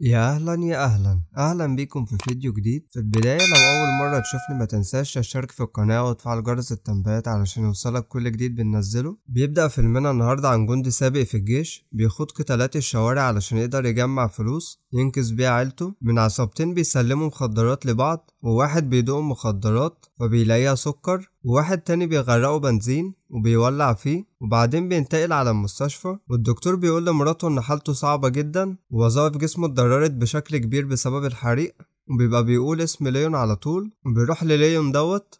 يا أهلا يا أهلا بيكم في فيديو جديد. في البداية لو أول مرة تشوفني ما تنساش تشترك في القناة وتفعل جرس التنبيهات علشان يوصلك كل جديد بننزله. بيبدأ فيلمنا النهاردة عن جندي سابق في الجيش بيخوض قتالات الشوارع علشان يقدر يجمع فلوس ينقذ بيها عيلته من عصابتين بيسلموا مخدرات لبعض، وواحد بيدوق مخدرات فبيلاقيها سكر، وواحد تاني بيغرقه بنزين وبيولع فيه. وبعدين بينتقل على المستشفى والدكتور بيقول لمراته ان حالته صعبة جدا ووظائف جسمه اتضررت بشكل كبير بسبب الحريق، وبيبقى بيقول اسم ليون على طول. وبيروح لليون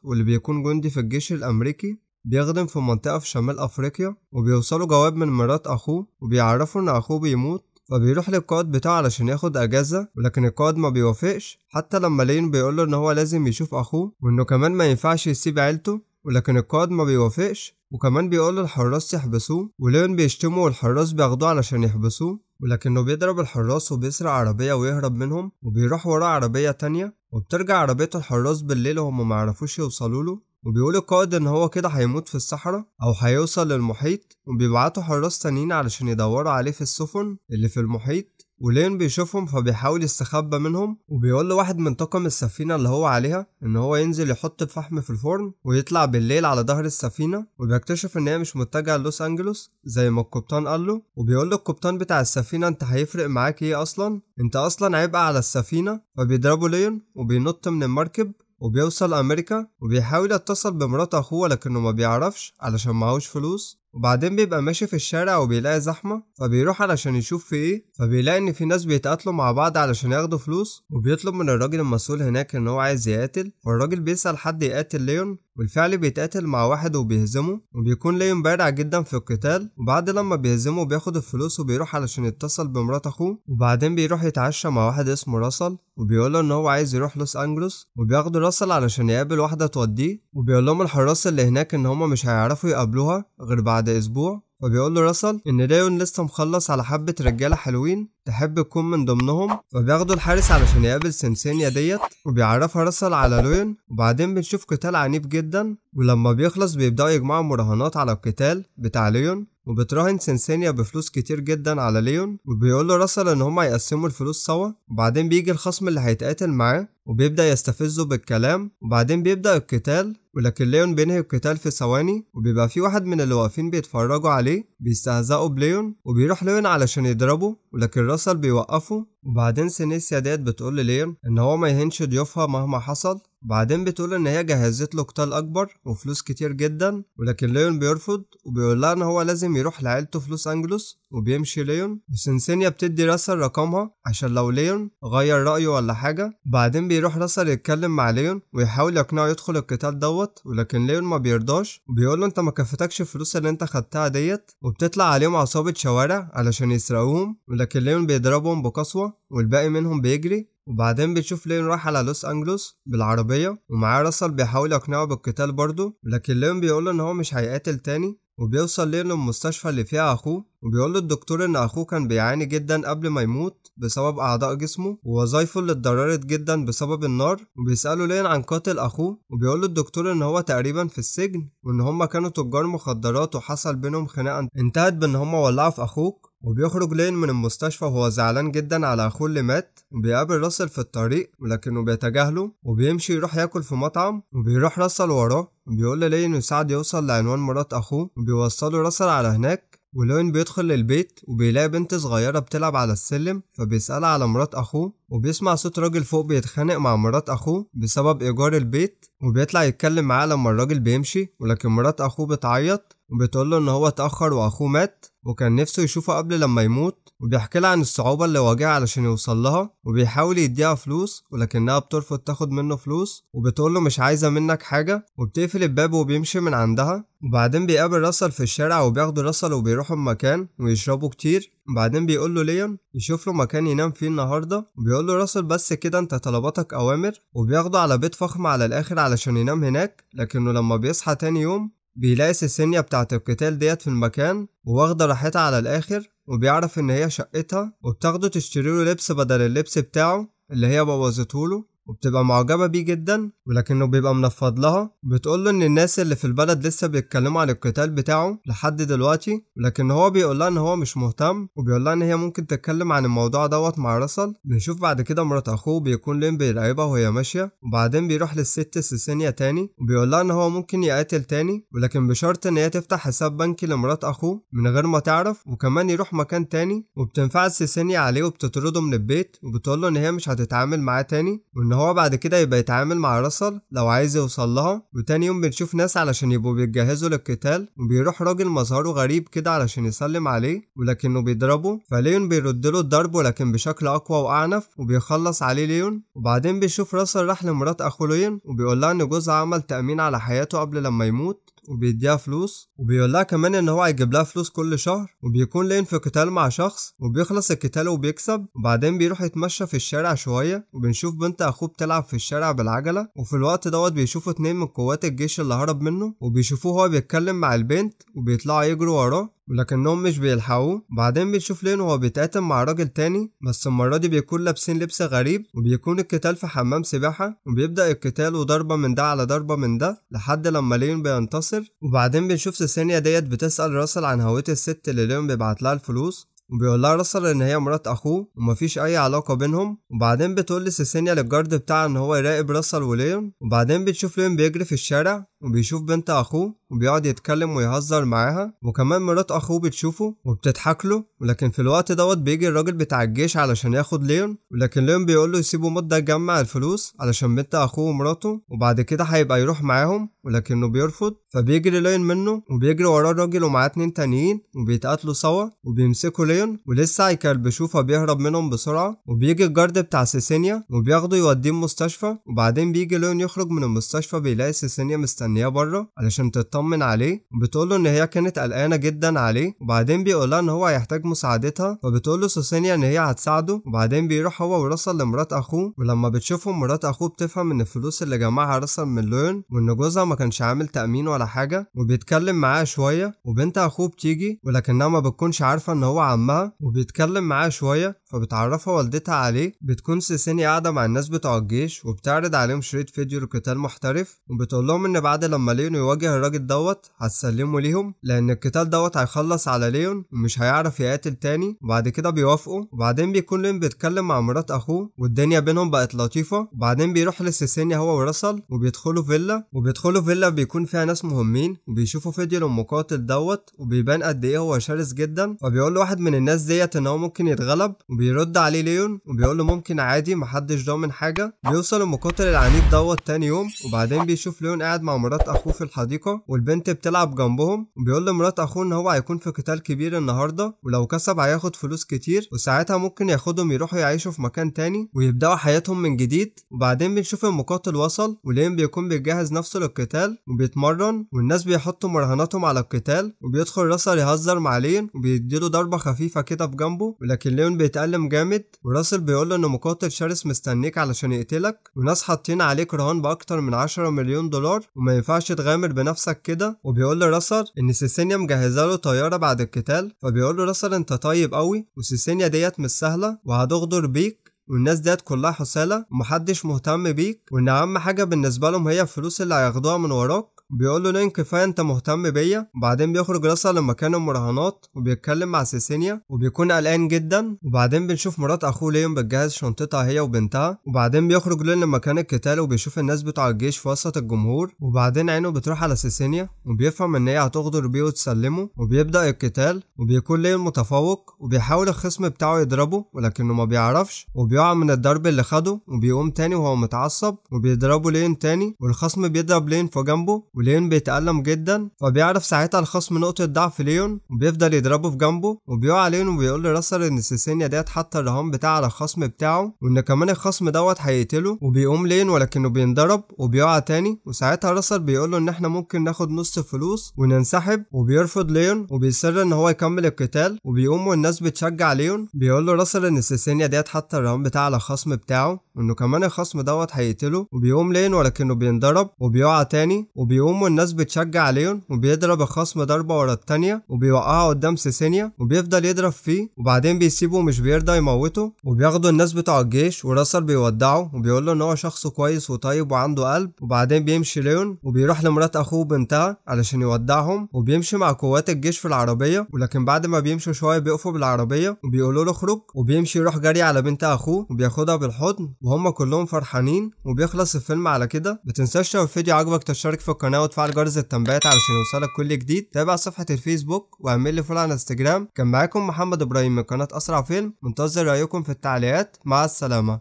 واللي بيكون جندي في الجيش الامريكي بيخدم في منطقة في شمال افريقيا، وبيوصلوا جواب من مرات اخوه وبيعرفوا ان اخوه بيموت. فبيروح للقائد بتاعه علشان ياخد اجازة، ولكن القائد ما بيوافقش حتى لما ليون بيقوله ان هو لازم يشوف اخوه وانه كمان ما ينفعش يسيب عيلته، ولكن القائد ما بيوافقش وكمان بيقول الحراس يحبسوه. وليون بيشتمه والحراس بياخدوه علشان يحبسوه، ولكنه بيضرب الحراس وبيسرق عربية ويهرب منهم وبيروح ورا عربية تانية، وبترجع عربية الحراس بالليل وهم معرفوش يوصلوله. وبيقول القائد ان هو كده هيموت في الصحراء او هيوصل للمحيط، وبيبعتوا حراس تانيين علشان يدوروا عليه في السفن اللي في المحيط. ولين بيشوفهم فبيحاول يستخبى منهم، وبيقول له واحد من طاقم السفينة اللي هو عليها ان هو ينزل يحط الفحم في الفرن ويطلع بالليل على ظهر السفينة، وبيكتشف ان هي مش متجهة لوس انجلوس زي ما القبطان قال له. وبيقول له القبطان بتاع السفينة انت هيفرق معاك ايه اصلا، انت اصلا عبء على السفينة. فبيضربوا ليون وبينط من المركب وبيوصل امريكا، وبيحاول يتصل بمرات اخوه لكنه ما بيعرفش علشان معهوش فلوس. وبعدين بيبقى ماشي في الشارع وبيلاقي زحمة فبيروح علشان يشوف في ايه، فبيلاقي ان في ناس بيتقاتلوا مع بعض علشان ياخدوا فلوس، وبيطلب من الراجل المسؤول هناك ان هو عايز يقاتل. فالراجل بيسأل حد يقاتل ليون، والفعل بيتقاتل مع واحد وبيهزمه، وبيكون ليون بارع جدا في القتال. وبعد لما بيهزمه بياخد الفلوس وبيروح علشان يتصل بمرات اخوه، وبعدين بيروح يتعشى مع واحد اسمه راسل وبيقوله ان هو عايز يروح لوس انجلوس، وبياخدوا راسل علشان يقابل واحدة توديه. وبيقول لهم الحراس اللي هناك ان هما مش هيعرفوا يقابلوها غير بعد اسبوع. فبيقول له راسل ان ليون لسه مخلص على حبة رجالة حلوين تحب تكون من ضمنهم، فبياخدوا الحارس علشان يقابل سنسينيا وبيعرفها راسل على ليون. وبعدين بنشوف قتال عنيف جدا، ولما بيخلص بيبدأوا يجمعوا مراهنات على القتال بتاع ليون، وبتراهن سنسينيا بفلوس كتير جدا على ليون، وبيقول له راسل ان هما يقسموا الفلوس سوا. وبعدين بيجي الخصم اللي هيتقاتل معاه وبيبدأ يستفزه بالكلام، وبعدين بيبدأ القتال، ولكن ليون بينهي القتال في ثواني. وبيبقى في واحد من اللي واقفين بيتفرجوا عليه بيستهزئوا بليون، وبيروح ليون علشان يضربه ولكن راسل بيوقفه. وبعدين سينيسيا بتقول لليون ان هو ما يهنش ضيوفها مهما حصل. بعدين بتقول ان هي جهزت له قتال اكبر وفلوس كتير جدا، ولكن ليون بيرفض وبيقول لها ان هو لازم يروح لعيلته في لوس انجلوس. وبيمشي ليون، وسنسينيا بتدي راسل رقمها عشان لو ليون غير رأيه ولا حاجة. بعدين بيروح راسل يتكلم مع ليون ويحاول يقنعه يدخل القتال ولكن ليون ما بيرضاش، وبيقول له انت ما كفتكش الفلوس اللي انت خدتها وبتطلع عليهم عصابة شوارع علشان يسرقوهم، ولكن ليون بيضربهم بقسوة والباقي منهم بيجري. وبعدين بتشوف ليون راح على لوس انجلوس بالعربية ومعاه راسل بيحاول يقنعه بالقتال برضه، لكن ليون بيقوله ان هو مش هيقاتل تاني. وبيوصل ليون للمستشفى اللي فيها اخوه، وبيقول له الدكتور ان اخوه كان بيعاني جدا قبل ما يموت بسبب اعضاء جسمه ووظايفه اللي اتضررت جدا بسبب النار. وبيسأله ليون عن قاتل اخوه، وبيقول له الدكتور ان هو تقريبا في السجن وان هما كانوا تجار مخدرات وحصل بينهم خناقة انتهت بان هما ولعوا في اخوك. وبيخرج لين من المستشفى وهو زعلان جدا على اخوه اللي مات، وبيقابل راسل في الطريق ولكنه بيتجاهله وبيمشي يروح ياكل في مطعم، وبيروح راسل وراه وبيقول لين يساعد يوصل لعنوان مرات اخوه، وبيوصله راسل على هناك. ولين بيدخل للبيت وبيلاقي بنت صغيرة بتلعب على السلم، فبيسألها على مرات اخوه، وبيسمع صوت راجل فوق بيتخانق مع مرات اخوه بسبب ايجار البيت، وبيطلع يتكلم معاه لما الراجل بيمشي، ولكن مرات اخوه بتعيط وبتقول له ان هو اتأخر واخوه مات وكان نفسه يشوفه قبل لما يموت. وبيحكي لها عن الصعوبة اللي واجهها علشان يوصل لها، وبيحاول يديها فلوس ولكنها بترفض تاخد منه فلوس وبتقول له مش عايزة منك حاجة، وبتقفل الباب وبيمشي من عندها. وبعدين بيقابل راسل في الشارع وبياخدوا راسل وبيروحوا مكان ويشربوا كتير. وبعدين بيقول له ليون يشوف له مكان ينام فيه النهارده، وبيقول له راسل بس كده انت طلباتك اوامر، وبياخده على بيت فخم على الاخر علشان ينام هناك. لكنه لما بيصحى تاني يوم بيلاقي سيسينيا بتاعت القتال في المكان وواخده راحتها على الاخر، وبيعرف ان هي شقتها وبتاخده تشتري له لبس بدل اللبس بتاعه اللي هي بوظته له. وبتبقى معجبة بيه جدا، ولكنه بيبقى منفض لها. بتقول له ان الناس اللي في البلد لسه بيتكلموا عن القتال بتاعه لحد دلوقتي، ولكن هو بيقول لها ان هو مش مهتم، وبيقول لها ان هي ممكن تتكلم عن الموضوع دوت مع راسل. بنشوف بعد كده مرات اخوه بيكون لين بيراقبها وهي ماشية، وبعدين بيروح للست سيسينيا تاني وبيقول لها ان هو ممكن يقاتل تاني، ولكن بشرط ان هي تفتح حساب بنكي لمرات اخوه من غير ما تعرف، وكمان يروح مكان تاني. وبتنفعل سيسينيا عليه وبتطرده من البيت، وبتقول له ان هي مش هتتعامل معاه تاني، وان هو بعد كده يبقى يتعامل مع راسل لو عايز يوصل لها. وتاني يوم بنشوف ناس علشان يبقوا بيتجهزوا للقتال، وبيروح راجل مظهره غريب كده علشان يسلم عليه، ولكنه بيضربه. فليون بيرد له الضرب ولكن بشكل اقوى واعنف، وبيخلص عليه ليون. وبعدين بيشوف راسل راح لمرات اخو ليون وبيقول لها ان جوزها عمل تأمين على حياته قبل لما يموت، وبيديها فلوس، وبيقول لها كمان ان هو هيجيب لها فلوس كل شهر. وبيكون لين في قتال مع شخص وبيخلص القتال وبيكسب، وبعدين بيروح يتمشى في الشارع شويه، وبنشوف بنت اخوه بتلعب في الشارع بالعجله. وفي الوقت دوت بيشوفوا 2 من قوات الجيش اللي هرب منه، وبيشوفوه هو بيتكلم مع البنت، وبيطلعوا يجروا وراه ولكنهم مش بيلحقوه. بعدين بنشوف لين وهو بيتقاتل مع راجل تاني، بس المرة دي بيكون لابسين لبس غريب، وبيكون القتال في حمام سباحة، وبيبدأ القتال وضربة من ده على ضربة من ده لحد لما لين بينتصر. وبعدين بنشوف سيسينيا ديت بتسأل راسل عن هوية الست اللي لين بيبعت لها الفلوس، وبيقول لها راسل ان هي مرات اخوه ومفيش اي علاقه بينهم. وبعدين بتقول لسيسينيا للجارد بتاعها ان هو يراقب راسل وليون. وبعدين بتشوف ليون بيجري في الشارع وبيشوف بنت اخوه وبيقعد يتكلم ويهزر معاها، وكمان مرات اخوه بتشوفه وبتضحك له. ولكن في الوقت دوت بيجي الراجل بتاع الجيش علشان ياخد ليون، ولكن ليون بيقول له يسيبه مده يجمع الفلوس علشان بنت اخوه ومراته، وبعد كده هيبقى يروح معاهم، ولكنه بيرفض. فبيجري ليون منه وبيجري وراه الراجل ومعاه 2 تانيين، وبيتقاتلوا سوا وبيمسكوا ليون ولسه هيكلبشوه، فبيهرب منهم بسرعه. وبيجي الجارد بتاع سيسينيا وبياخده يوديه المستشفى. وبعدين بيجي ليون يخرج من المستشفى بيلاقي سيسينيا مستنياه بره علشان تطمن عليه، وبتقول له ان هي كانت قلقانه جدا عليه. وبعدين بيقول لها ان هو هيحتاج مساعدتها، فبتقول له سيسينيا ان هي هتساعده. وبعدين بيروح هو وراسل لمرات اخوه، ولما بتشوفهم مرات اخوه بتفهم ان الفلوس اللي جمعها راسل من ليون، وان جوزها ما كانش عامل تأمين ولا حاجه، وبيتكلم معاها شويه. وبنت اخوه بتيجي ولكنها ما بتكونش عارفه ان هو عمها، وبيتكلم معاها شويه فبتعرفها والدتها عليه. بتكون سيسينيا قاعده مع الناس بتوع الجيش وبتعرض عليهم شريط فيديو لقتال محترف، وبتقول لهم ان بعد لما ليون يواجه الراجل دوت هتسلموا ليهم، لان القتال دوت هيخلص على ليون ومش هيعرف يقاتل تاني. وبعد كده بيوافقوا. وبعدين بيكون ليون بيتكلم مع مرات اخوه والدنيا بينهم بقت لطيفه. وبعدين بيروح لسيسينيا هو وراسل وبيدخلوا فيلا بيكون فيها ناس مهمين، وبيشوفوا فيديو للمقاتل دوت وبيبان قد ايه هو شرس جدا. فبيقول له واحد من الناس ديت ان هو ممكن يتغلب، وبيرد عليه ليون وبيقول له ممكن عادي محدش ضامن حاجه. بيوصل المقاتل العنيف دوت تاني يوم، وبعدين بيشوف ليون قاعد مع مرات اخوه في الحديقه والبنت بتلعب جنبهم، وبيقول لمرات اخوه ان هو هيكون في قتال كبير النهارده، ولو كسب هياخد فلوس كتير، وساعتها ممكن ياخدهم يروحوا يعيشوا في مكان تاني ويبداوا حياتهم من جديد. وبعدين بنشوف المقاتل وصل، وليون بيكون بيجهز نفسه للقتال وبيتمرن، والناس بيحطوا مراهناتهم على القتال. وبيدخل راسل يهزر مع ليون وبيديله ضربه خفيفه كده في جنبه، ولكن ليون بيتألم جامد. وراسل بيقول له ان مقاتل شرس مستنيك علشان يقتلك، وناس حاطين عليك رهان باكتر من 10 مليون دولار، وما ينفعش تغامر بنفسك كده. وبيقول له راسل ان سيسينيا مجهزه له طياره بعد القتال. فبيقول له راسل انت طيب قوي، وسيسينيا ديت مش سهله وهتغدر بيك، والناس ديت كلها حسالة ومحدش مهتم بيك، وان اهم حاجه بالنسبه لهم هي الفلوس اللي هياخدوها من وراك. بيقول له لين كفايه انت مهتم بيا. وبعدين بيخرج راسل لمكان المراهنات وبيتكلم مع سيسينيا وبيكون قلقان جدا. وبعدين بنشوف مرات اخوه لين بتجهز شنطتها هي وبنتها. وبعدين بيخرج لين لمكان القتال وبيشوف الناس بتوع الجيش في وسط الجمهور. وبعدين عينه بتروح على سيسينيا وبيفهم ان هي هتغدر بيه وتسلمه، وبيبدا القتال. وبيكون لين متفوق وبيحاول الخصم بتاعه يضربه ولكنه ما بيعرفش، وبيقع من الضرب اللي خده وبيقوم تاني وهو متعصب، وبيضربه لين تاني والخصم بيضرب لين في جنبه وليون بيتألم جدا. فبيعرف ساعتها الخصم نقطة ضعف ليون وبيفضل يضربه في جنبه، وبيقع ليون وبيقول لراسل ان سيسينيا ديت حاطه الرهان بتاعه على الخصم بتاعه، وان كمان الخصم دوت هيقتله. وبيقوم ليون ولكنه بينضرب وبيقع تاني، وساعتها راسل بيقول له ان احنا ممكن ناخد نص الفلوس وننسحب، وبيرفض ليون وبيصر ان هو يكمل القتال. وبيقوم والناس بتشجع ليون. بيقول له راسل ان سيسينيا ديت حاطه الرهان بتاعه على الخصم بتاعه، وانه كمان الخصم دوت هيقتله. وبيقوم ليون ولكنه بينضرب وبيقع تاني، وبيقوم وبيقوموا الناس بتشجع عليهم وبيضرب الخصم ضربة ورا التانية وبيوقعها قدام سيسينيا وبيفضل يضرب فيه وبعدين بيسيبه ومش بيرضى يموته. وبياخدوا الناس بتوع الجيش وراسل بيودعه وبيقول له ان هو شخص كويس وطيب وعنده قلب. وبعدين بيمشي ليون وبيروح لمرات اخوه وبنتها علشان يودعهم وبيمشي مع قوات الجيش في العربية. ولكن بعد ما بيمشوا شوية بيقفوا بالعربية وبيقولوا له اخرج وبيمشي يروح جري على بنت اخوه وبياخدها بالحضن وهم كلهم فرحانين وبيخلص الفيلم على كده. متنساش لو الفيديو عجبك تشترك في القناة وتفعل جرس التنبيهات علشان يوصلك كل جديد. تابع صفحة الفيسبوك واعمل لي فولو على انستجرام. كان معاكم محمد ابراهيم من قناة اسرع فيلم، منتظر رايكم في التعليقات. مع السلامة.